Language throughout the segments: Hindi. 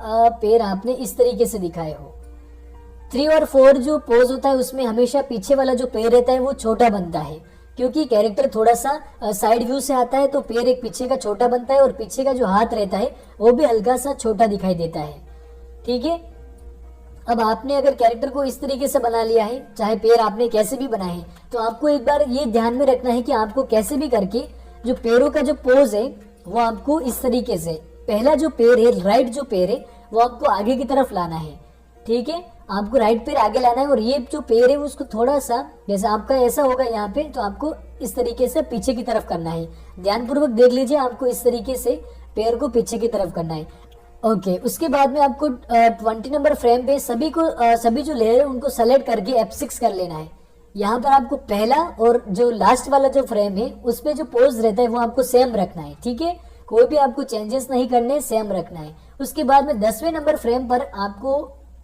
पैर आपने इस तरीके से दिखाए हो। 3 और 4 जो पोज होता है उसमें हमेशा पीछे वाला जो पैर रहता है वो छोटा बनता है, क्योंकि कैरेक्टर थोड़ा सा साइड व्यू से आता है तो पैर एक पीछे का छोटा बनता है और पीछे का जो हाथ रहता है वो भी हल्का सा छोटा दिखाई देता है। ठीक है, अब आपने अगर कैरेक्टर को इस तरीके से बना लिया है, चाहे पैर आपने कैसे भी बनाए हैं, तो आपको एक बार ये ध्यान में रखना है कि आपको कैसे भी करके जो पैरों का जो पोज है वो आपको इस तरीके से, पहला जो पैर है, राइट जो पैर है वो आपको आगे की तरफ लाना है। ठीक है, आपको राइट पैर आगे लाना है और ये जो पैर है उसको थोड़ा सा, जैसे आपका ऐसा होगा यहाँ पे, तो आपको इस तरीके से पीछे की तरफ करना है। ध्यानपूर्वक देख लीजिए, आपको इस तरीके से पैर को पीछे की तरफ करना है। ओके, उसके बाद में आपको 20 नंबर फ्रेम पे सभी जो लेयर है उनको सेलेक्ट करके F6 कर लेना है। यहाँ पर आपको पहला और जो लास्ट वाला जो फ्रेम है उस पे जो पोज रहता है वो आपको सेम रखना है। ठीक है, कोई भी आपको चेंजेस नहीं करने, सेम रखना है। उसके बाद में 10वें नंबर फ्रेम पर आपको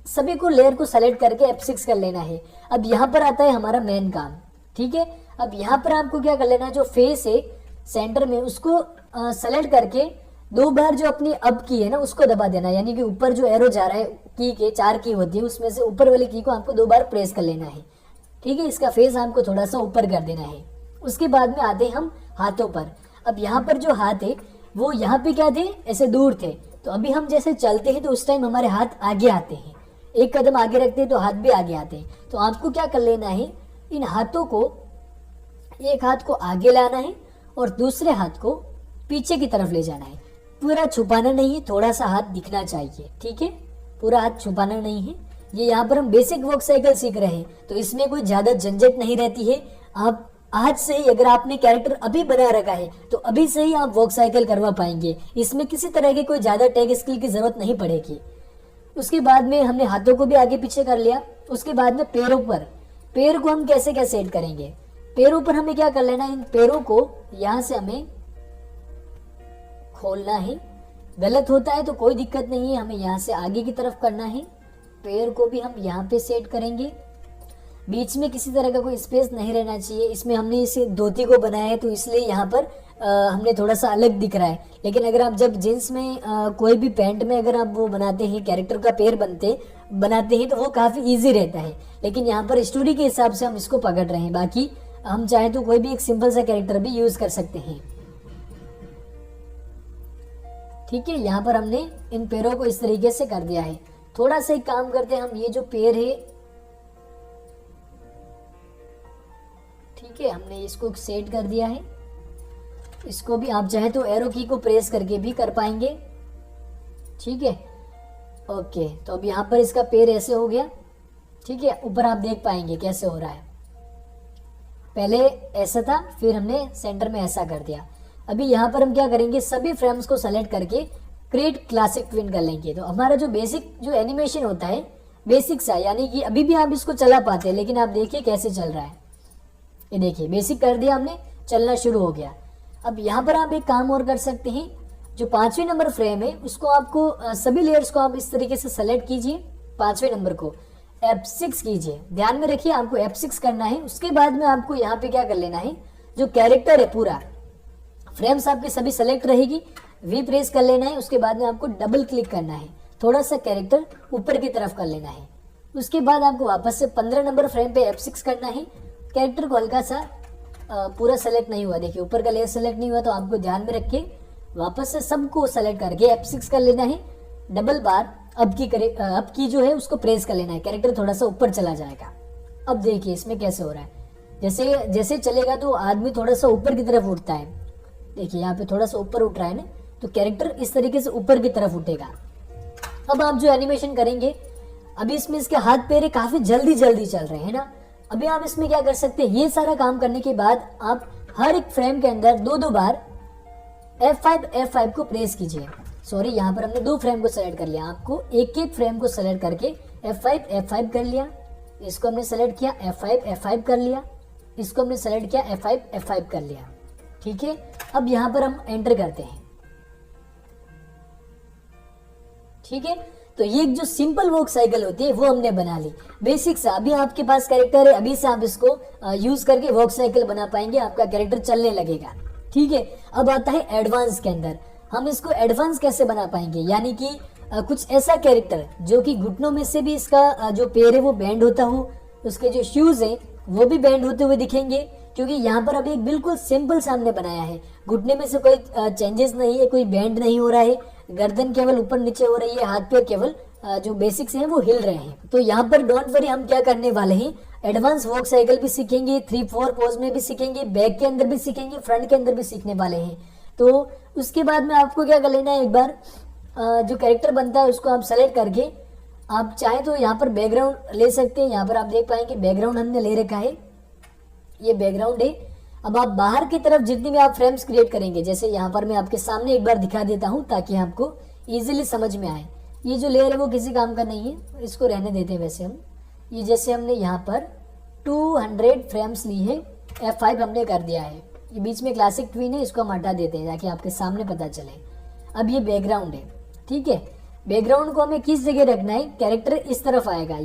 सभी को लेयर को सेलेक्ट करके F6 कर लेना है। अब यहाँ पर आता है हमारा मेन काम। ठीक है, अब यहाँ पर आपको क्या कर लेना है, जो फेस है सेंटर में उसको सेलेक्ट करके 2 बार जो अपनी अप की है ना उसको दबा देना, यानी कि ऊपर जो एरो जा रहा है, की के 4 की होती है उसमें से ऊपर वाली की को आपको 2 बार प्रेस कर लेना है। ठीक है, इसका फेस आपको थोड़ा सा ऊपर कर देना है। उसके बाद में आते हैं हम हाथों पर। अब यहाँ पर जो हाथ है वो यहाँ पे क्या थे, ऐसे दूर थे, तो अभी हम जैसे चलते हैं तो उस टाइम हमारे हाथ आगे आते हैं, एक कदम आगे रखते हैं तो हाथ भी आगे आते हैं। तो आपको क्या कर लेना है, इन हाथों को, एक हाथ को आगे लाना है और दूसरे हाथ को पीछे की तरफ ले जाना है। पूरा छुपाना नहीं है, थोड़ा सा हाथ दिखना चाहिए। ठीक है, पूरा हाथ छुपाना नहीं है। ये यहाँ पर हम बेसिक वॉक साइकिल सीख रहे हैं तो इसमें कोई ज्यादा झंझट नहीं रहती है। आप आज से ही, अगर आपने कैरेक्टर अभी बना रखा है तो अभी से ही आप वॉक साइकिल करवा पाएंगे। इसमें किसी तरह की कोई ज्यादा टेक स्किल की जरूरत नहीं पड़ेगी। उसके बाद में हमने हाथों को भी आगे पीछे कर लिया। उसके बाद में पैरों पर, पैर को हम कैसे क्या सेट करेंगे, पैरों पर हमें क्या कर लेना है, इन पैरों को यहाँ से हमें खोलना है। गलत होता है तो कोई दिक्कत नहीं है, हमें यहाँ से आगे की तरफ करना है। पैर को भी हम यहाँ पे सेट करेंगे, बीच में किसी तरह का कोई स्पेस नहीं रहना चाहिए। इसमें हमने इसे धोती को बनाया है तो इसलिए यहाँ पर हमने थोड़ा सा अलग दिख रहा है। लेकिन अगर आप जब जींस में कोई भी पैंट में अगर आप वो बनाते हैं, कैरेक्टर का पैर बनाते हैं तो वो काफी इजी रहता है। लेकिन यहाँ पर स्टोरी के हिसाब से हम इसको पकड़ रहे हैं, बाकी हम चाहे तो कोई भी एक सिंपल सा कैरेक्टर भी यूज कर सकते हैं। ठीक है, यहाँ पर हमने इन पैरों को इस तरीके से कर दिया है। थोड़ा सा एक काम करते हैं, हम ये जो पैर है, ठीक है, हमने इसको सेट कर दिया है। इसको भी आप चाहे तो एरो की को प्रेस करके भी कर पाएंगे। ठीक है, ओके, तो अब यहाँ पर इसका पैर ऐसे हो गया। ठीक है, ऊपर आप देख पाएंगे कैसे हो रहा है। पहले ऐसा था, फिर हमने सेंटर में ऐसा कर दिया। अभी यहाँ पर हम क्या करेंगे, सभी फ्रेम्स को सेलेक्ट करके क्रिएट क्लासिक ट्विन कर लेंगे। तो हमारा जो बेसिक जो एनिमेशन होता है, बेसिक सा, यानी कि अभी भी आप इसको चला पाते हैं, लेकिन आप देखिए कैसे चल रहा है। ये देखिए, बेसिक कर दिया हमने, चलना शुरू हो गया। अब यहाँ पर आप एक काम और कर सकते हैं, जो 5वें नंबर फ्रेम है उसको आपको सभी लेयर्स को आप इस तरीके से सेलेक्ट कीजिए। 5वें नंबर को F6 कीजिए, ध्यान में रखिए आपको F6 करना है। उसके बाद में आपको यहाँ पे क्या कर लेना है, जो कैरेक्टर है पूरा फ्रेम्स आपके सभी सेलेक्ट रहेगी, V प्रेस कर लेना है। उसके बाद में आपको डबल क्लिक करना है, थोड़ा सा कैरेक्टर ऊपर की तरफ कर लेना है। उसके बाद आपको वापस से 15 नंबर फ्रेम पे F6 करना है। कैरेक्टर को हल्का सा पूरा सेलेक्ट नहीं हुआ, देखिए ऊपर का लेयर सेलेक्ट नहीं हुआ, तो आपको ध्यान में रख के वापस से सबको सेलेक्ट करके F6 कर लेना है। डबल बार अब की जो है उसको प्रेस कर लेना है, कैरेक्टर थोड़ा सा ऊपर चला जाएगा। अब देखिए इसमें कैसे हो रहा है, जैसे जैसे चलेगा तो आदमी थोड़ा सा ऊपर की तरफ उठता है। देखिए यहाँ पे थोड़ा सा ऊपर उठ रहा है ना, तो कैरेक्टर इस तरीके से ऊपर की तरफ उठेगा। अब आप जो एनिमेशन करेंगे, अभी इसमें इसके हाथ पैर काफी जल्दी चल रहे हैं ना। अभी आप इसमें क्या कर सकते हैं, ये सारा काम करने के बाद आप हर एक फ्रेम के अंदर 2-2 बार F5 को प्रेस कीजिए। सॉरी, यहाँ पर हमने 2 फ्रेम को सेलेक्ट कर लिया, आपको एक फ्रेम को सेलेक्ट करके F5 कर लिया। इसको हमने सेलेक्ट किया, F5 कर लिया। इसको हमने सेलेक्ट किया, F5 कर लिया। ठीक है, अब यहाँ पर हम एंटर करते हैं। ठीक है, तो ये जो सिंपल वॉक साइकिल होती है वो हमने बना ली, बेसिक सा। अभी आपके पास कैरेक्टर है, अभी से आप इसको यूज करके वॉक साइकिल बना पाएंगे, आपका कैरेक्टर चलने लगेगा। ठीक है, अब आता है एडवांस के अंदर। हम इसको एडवांस कैसे बना पाएंगे, यानी कि कुछ ऐसा कैरेक्टर जो कि घुटनों में से भी इसका जो पैर है वो बैंड होता हो, उसके जो शूज हैं वो भी बैंड होते हुए दिखेंगे, क्योंकि यहाँ पर अभी एक बिल्कुल सिंपल सामने बनाया है। घुटने में से कोई चेंजेस नहीं है, कोई बैंड नहीं हो रहा है, गर्दन केवल ऊपर नीचे हो रही है, हाथ पैर केवल जो बेसिक्स हैं वो हिल रहे हैं। तो यहाँ पर डोंट वरी, हम क्या करने वाले हैं, एडवांस वॉक साइकिल भी सीखेंगे, 3-4 पोज में भी सीखेंगे, बैक के अंदर भी सीखेंगे, फ्रंट के अंदर भी सीखने वाले हैं। तो उसके बाद में आपको क्या कर लेना है, एक बार जो कैरेक्टर बनता है उसको आप सेलेक्ट करके आप चाहे तो यहाँ पर बैकग्राउंड ले सकते हैं। यहाँ पर आप देख पाएंगे बैकग्राउंड हमने ले रखा है, ये बैकग्राउंड है। अब आप बाहर की तरफ जितनी भी आप फ्रेम्स क्रिएट करेंगे, जैसे यहाँ पर मैं आपके सामने एक बार दिखा देता हूँ ताकि आपको इजीली समझ में आए। ये जो लेयर है वो किसी काम का नहीं है, इसको रहने देते हैं। वैसे हम ये जैसे हमने यहाँ पर 200 फ्रेम्स ली है, F5 हमने कर दिया है। ये बीच में क्लासिक ट्विन है, इसको हम हटा देते हैं ताकि आपके सामने पता चले। अब ये बैकग्राउंड है, ठीक है। बैकग्राउंड को हमें किस जगह रखना है, कैरेक्टर इस तरफ आएगा।